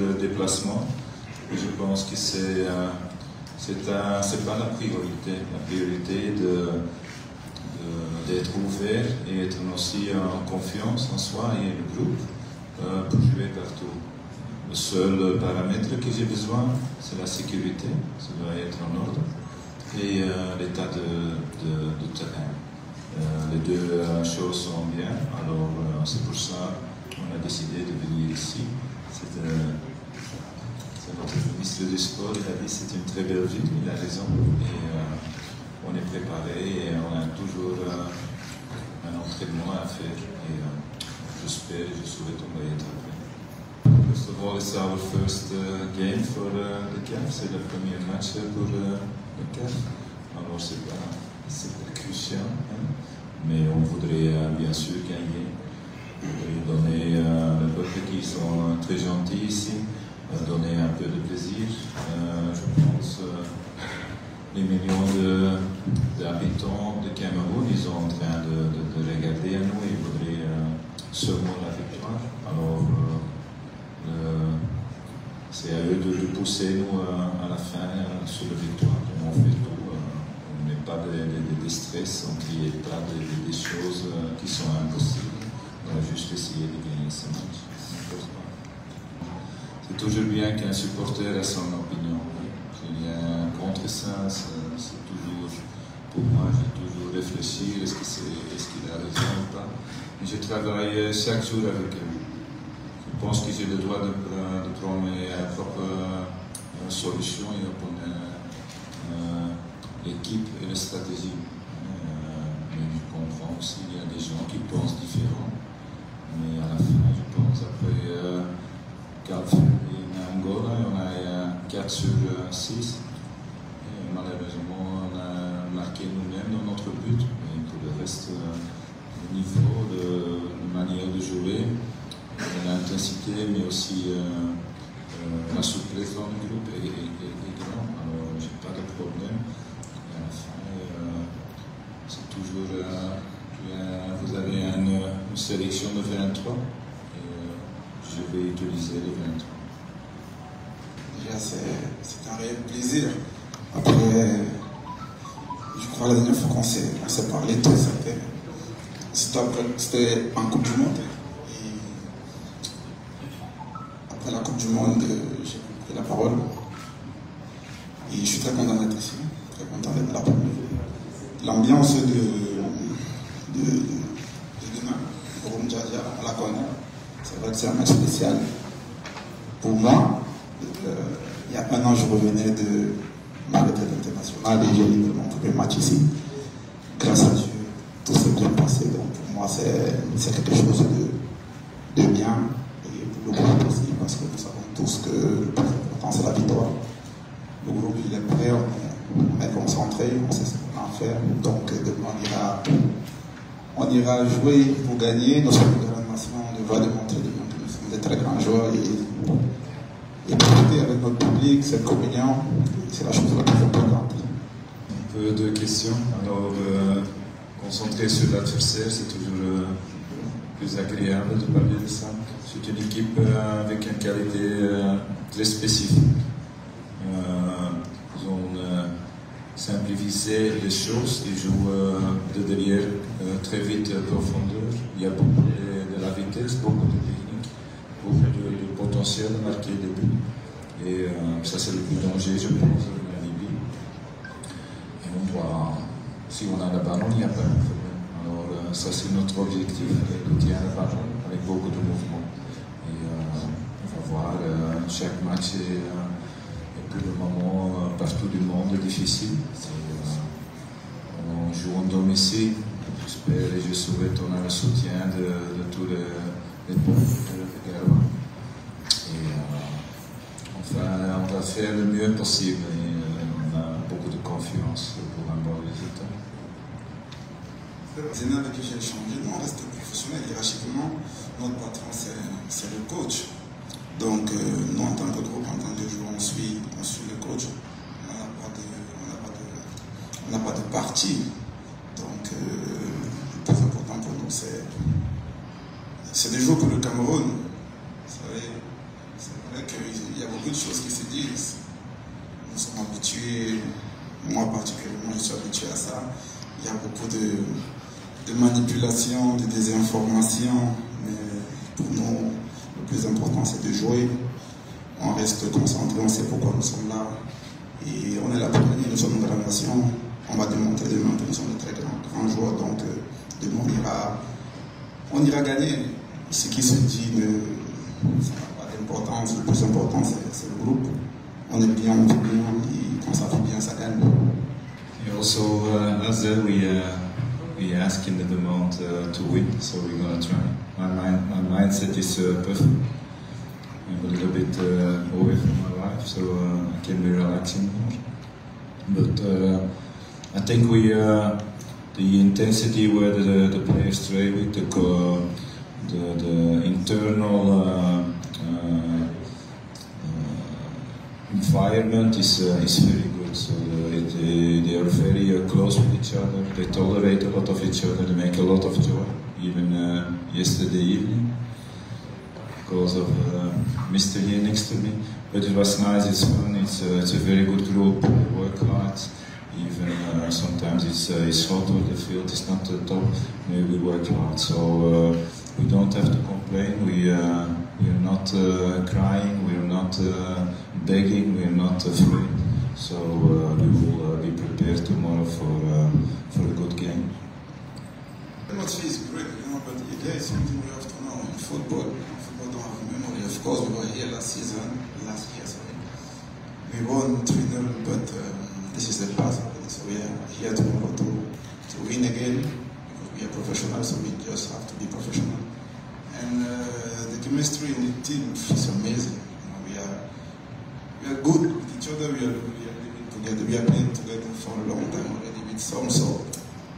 de déplacement. Et je pense que c'est pas la priorité. La priorité d'être ouvert et être aussi en confiance en soi et le groupe pour jouer partout. Le seul paramètre que j'ai besoin, c'est la sécurité, ça doit être en ordre, et l'état de terrain. Les deux choses sont bien, alors c'est pour ça qu'on a décidé de venir ici. C'est notre ministre du Sport, il a dit que c'est une très belle ville, il a raison, et on est préparé et on a toujours un entraînement à faire, et j'espère et je souhaite qu'on va y être après. First of all, it's our first game for the CAF, c'est le premier match pour le CAF, alors c'est pas crucial, hein? Mais on voudrait bien sûr gagner, on voudrait donner le peuple qui sont très gentils ici, donner un peu de plaisir. Je pense les millions d'habitants de Cameroun, ils sont en train de regarder à nous et ils voudraient seulement la victoire. Alors c'est à eux de pousser nous à la fin sur la victoire. On fait tout. On met pas de stress, on ne crée pas des choses qui sont impossibles. On va juste essayer de gagner ce match. C'est toujours bien qu'un supporter ait son opinion. Je viens contre ça, c'est toujours, pour moi, j'ai toujours réfléchi, est-ce qu'il a raison ou pas. Mais je travaille chaque jour avec eux. Je pense que j'ai le droit de prendre mes propres solutions et pour l'équipe et la stratégie. Mais je comprends aussi qu'il y a des gens qui pensent différent. Mais à la fin, je pense, après 4 en Angola, on a 4 sur 6. Et malheureusement, on a marqué nous-mêmes dans notre but. Mais pour le reste, le niveau, de manière de jouer, l'intensité, mais aussi la souplesse dans le groupe est grande. Alors, je n'ai pas de problème. Et à la fin, c'est toujours. Vous avez une sélection de 23 et je vais utiliser les 23. Déjà, c'est un réel plaisir. Après, je crois la dernière fois qu'on s'est parlé, c'était en Coupe du Monde. Après la Coupe du Monde, j'ai pris la parole. Et je suis très content d'être ici, très content d'être là. L'ambiance de demain, pour Mdjadia, on la connaît. C'est vrai que c'est un match spécial pour moi. Il y a un an, je revenais de ma retraite internationale et j'ai livré mon premier match ici. Grâce à Dieu, tout s'est bien passé. Donc pour moi, c'est quelque chose de bien. Et pour le groupe aussi, parce que nous savons tous que le plus important, c'est la victoire. Le groupe, il est prêt, on est concentré, on sait ce qu'on a à faire. Donc demain, on ira jouer pour gagner. Notre grande nation, on devra démontrer que nous sommes des très grands joueurs et profiter avec notre public, cette communion, c'est la chose la plus importante. Un peu de questions. Alors, concentrer sur l'adversaire, c'est toujours plus agréable de parler de ça. C'est une équipe avec une qualité très spécifique. Ils ont simplifié les choses, ils jouent de derrière très vite profondeur. Il y a beaucoup de la vitesse, beaucoup de technique, beaucoup de potentiel de marquer des buts. Et ça, c'est le plus danger, je pense, en Libye. Et on doit, si on a le ballon, il n'y a pas de problème. Alors, ça, c'est notre objectif, de tenir le ballon avec beaucoup de mouvements. Et on va voir, chaque match est pour le moment partout du monde difficile. On joue en domicile. J'espère et je souhaite qu'on a le soutien de tous les peuples de Garoua. Et enfin, on va faire le mieux possible et on a beaucoup de confiance pour un bon résultat. C'est là que j'ai changé. Nous, on reste professionnel. Hiérarchiquement, notre patron, c'est le coach. Donc, nous, en tant que groupe, en tant que joueur, on suit le coach. On n'a pas de parti. Donc, le plus important pour nous, c'est de jouer pour le Cameroun. Vous savez, C'est vrai qu'il y a beaucoup de choses qui se disent. Nous sommes habitués, moi particulièrement, je suis habitué à ça. Il y a beaucoup de manipulation, de désinformation, mais pour nous, le plus important c'est de jouer. On reste concentré, on sait pourquoi nous sommes là. Et on est là pour gagner, nous sommes une grande nation. On va démontrer demain que nous sommes de très grands joueurs, donc demain on ira gagner. Ce qui se dit ça n'a pas d'importance, le plus important c'est le groupe. On est bien, on fait bien, et quand ça fait bien, ça gagne. And also, as we ask in the demand to win, so we're gonna try. My mindset is perfect. I'm a little bit away from my life, so I can be relaxing more. But I think the intensity where the players play with, the internal environment is very good. So they are very close with each other. They tolerate a lot of each other. They make a lot of joy. Even yesterday evening, because of Mr. here next to me. But it was nice. It's fun. It's a very good group. They work hard. Even sometimes it's hot on the field. It's not the top. Maybe we work hard. So we don't have to complain. We are not crying. We are not begging. We are not afraid. So we will be prepared tomorrow for a good game. Atmosphere is great, but there is something we have to know in football. Football don't have memory. Of course, we were here last year, sorry. We won 3-0, but this is the past. So we are here tomorrow to win again, because we are professionals, so we just have to be professional. And the chemistry in the team is amazing. We are good with each other. We are living together. We are playing together for a long time already with some, so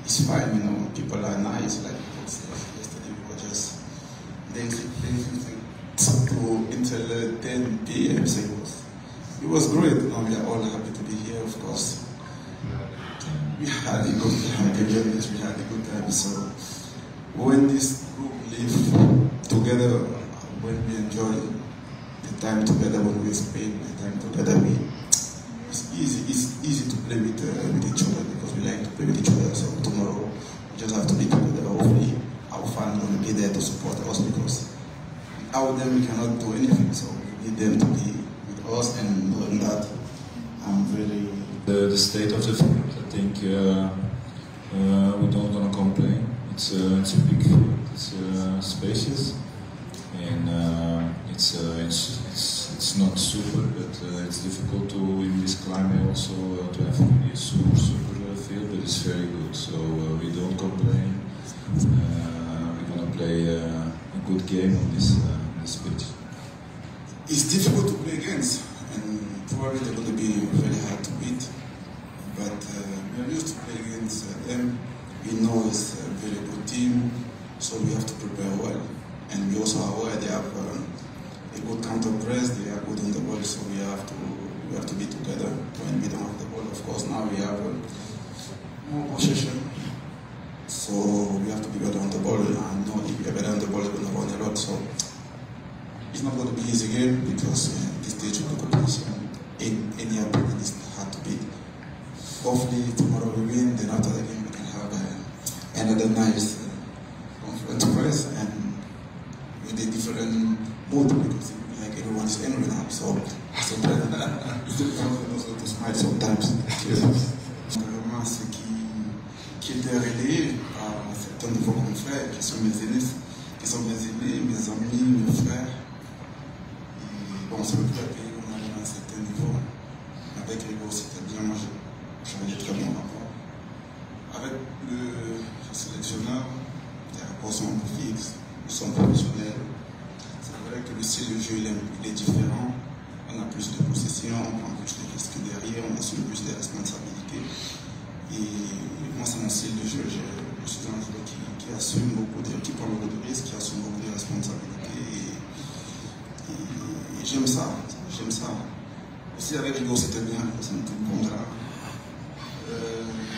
it's fine. People are nice. Like yesterday, we were just dancing until 10 p.m. So it was great. We are all happy to be here, of course. We had a good time. We had a good time. So when this group live together, when we enjoy the time together, when we spend the time together, it's easy to play with each other, because we like to play with each other. So tomorrow we just have to be together. Hopefully our fans will be there to support us, because without them we cannot do anything. So we need them to be with us, and knowing that I'm very... The state of the field, I think we don't gonna complain. It's a big field. It's spacious, and it's not super, but it's difficult to, in this climate also, to have a super field, but it's very good. So we don't complain. We're gonna play a good game on this pitch. It's difficult to play against, and probably they're going to be very hard to beat. But we are used to play against them. We know it's a very good team, so we have to prepare well. And we also are aware they have a good counter press. They are good on the ball, so we have to be together when we don't have the ball. Of course, now we have more possession, so we have to be better on the ball. And know if we are better on the ball, we're going to run a lot. So it's not going to be easy game, because this stage of the competition, any opponent is hard to beat. Hopefully tomorrow we win, then after the game we can have another nice conference press, and with a different mood, because like everyone is angry now, so sometimes it's difficult also to smile sometimes. Vraiment, ce qui était relayé par certains de vos confrères, qui sont mes aînés, mes amis, mes frères. Et bon, c'est le plus pays qu'on arrive à un certain niveau. Avec Rigo, c'était bien, moi j'avais très bon rapport. Avec le sélectionneur, les rapports sont un peu fixes, ils sont professionnels. C'est vrai que le style de jeu il est différent. On a plus de possession, on prend plus de risques derrière, on assume plus de responsabilités. Et moi, c'est mon style de jeu. Je suis un joueur qui assume beaucoup, qui prend beaucoup de risques, qui assume beaucoup de responsabilités. Et j'aime ça. Aussi avec Rigo, c'était bien, c'est un tout bon gars.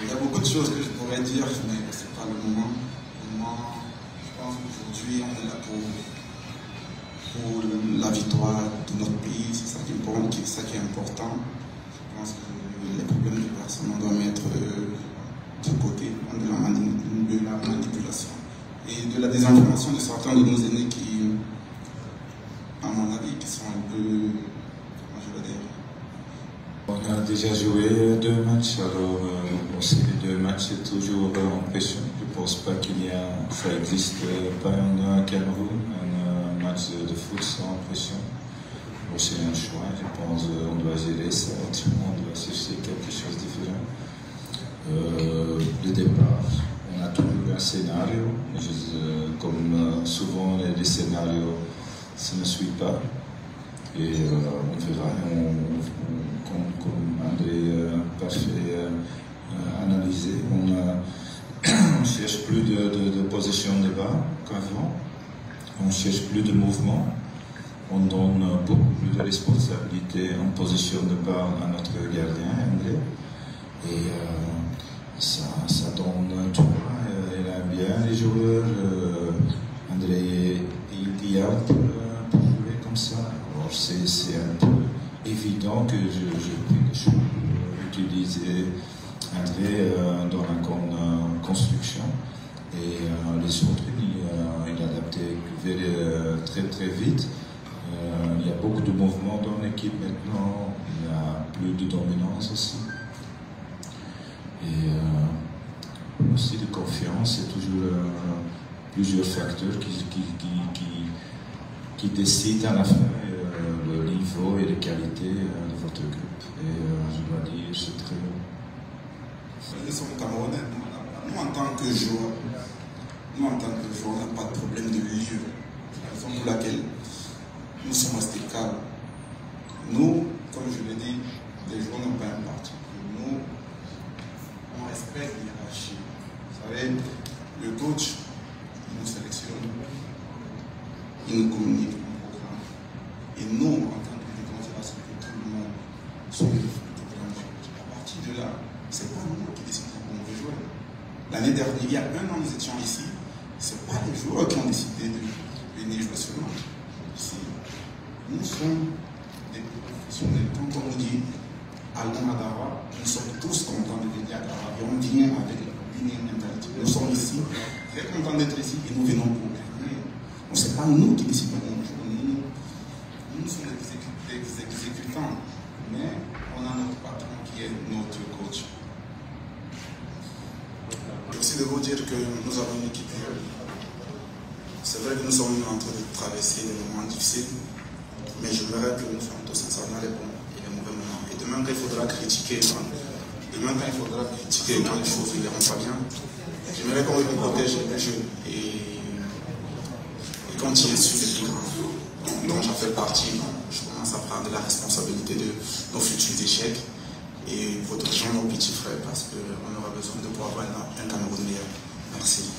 Il y a beaucoup de choses que je pourrais dire, mais ce n'est pas le moment. Je pense qu'aujourd'hui, on est là pour pour la victoire de notre pays. C'est ça qui est important. Je pense que les problèmes de personnes, on doit mettre de côté de la manipulation et de la désinformation de certains de nos aînés qui, à mon avis, qui sont un peu, comment je vais dire. On a déjà joué 2 matchs, alors aussi les 2 matchs c'est toujours en pression. Je ne pense pas ça existe pas en Cameroun, un match de foot sans pression. Bon, c'est un choix, je pense qu'on doit gérer ça, autrement on doit chercher quelque chose de différent. Le départ, on a toujours un scénario, comme souvent les scénarios, ça ne suit pas. Et on verra, comme André parfait analysé, on ne cherche plus de position de bas qu'avant, on ne cherche plus de mouvement, on donne beaucoup plus de responsabilité en position de bas à notre gardien, André. Et ça donne, tu vois, il aime bien les joueurs, André est idéal pour jouer comme ça. Alors c'est un peu évident que je pris le choix d'utiliser André dans la construction. Et les autres, il a adapté très très vite. Il y a beaucoup de mouvements dans l'équipe maintenant, il y a plus de dominance aussi. Et aussi de confiance, c'est toujours plusieurs facteurs qui décident à la fin le niveau et les qualités de votre groupe. Et je dois dire, c'est très bon. Nous sommes Camerounais. Nous, en tant que joueurs, on n'a pas de problème de lieu. C'est la raison pour laquelle nous sommes restés calmes. Nous, comme je l'ai dit, les joueurs n'ont pas un parti. Nous, on respecte l'hierarchie. Vous savez, le coach, il nous sélectionne, il nous communique un programme. Et nous, en tant que dirigeants, c'est parce que tout le monde suit le programme. À partir de là, ce n'est pas nous qui décidons comment on veut jouer. L'année dernière, il y a 1 an, nous étions ici. Ce n'est pas les joueurs qui ont décidé de venir jouer ce match. Ici, nous sommes des professionnels. Quand on nous dit allons à Dara, nous sommes tous contents de venir à Dara. Et on vient avec la ligne mentalité. Nous sommes ici, très contents d'être ici et nous venons pour gagner. Donc ce n'est pas nous qui décidons. Nous sommes des exécutants, mais on a notre patron qui est notre coach. Aussi de vous dire que nous avons une équipe. C'est vrai que nous sommes en train de traverser des moments difficiles, mais je verrai que nous sommes tous ensemble dans les bons et les mauvais moments. Et demain, quand il faudra critiquer, quand les choses ne iront pas bien, j'aimerais qu'on me protège le jeu et continuer sur les plus grands. Donc j'en fais partie. Je commence à prendre la responsabilité de nos futurs échecs et votre gens, nos petits frères, parce qu'on aura besoin de pouvoir avoir un Cameroun meilleur. Merci.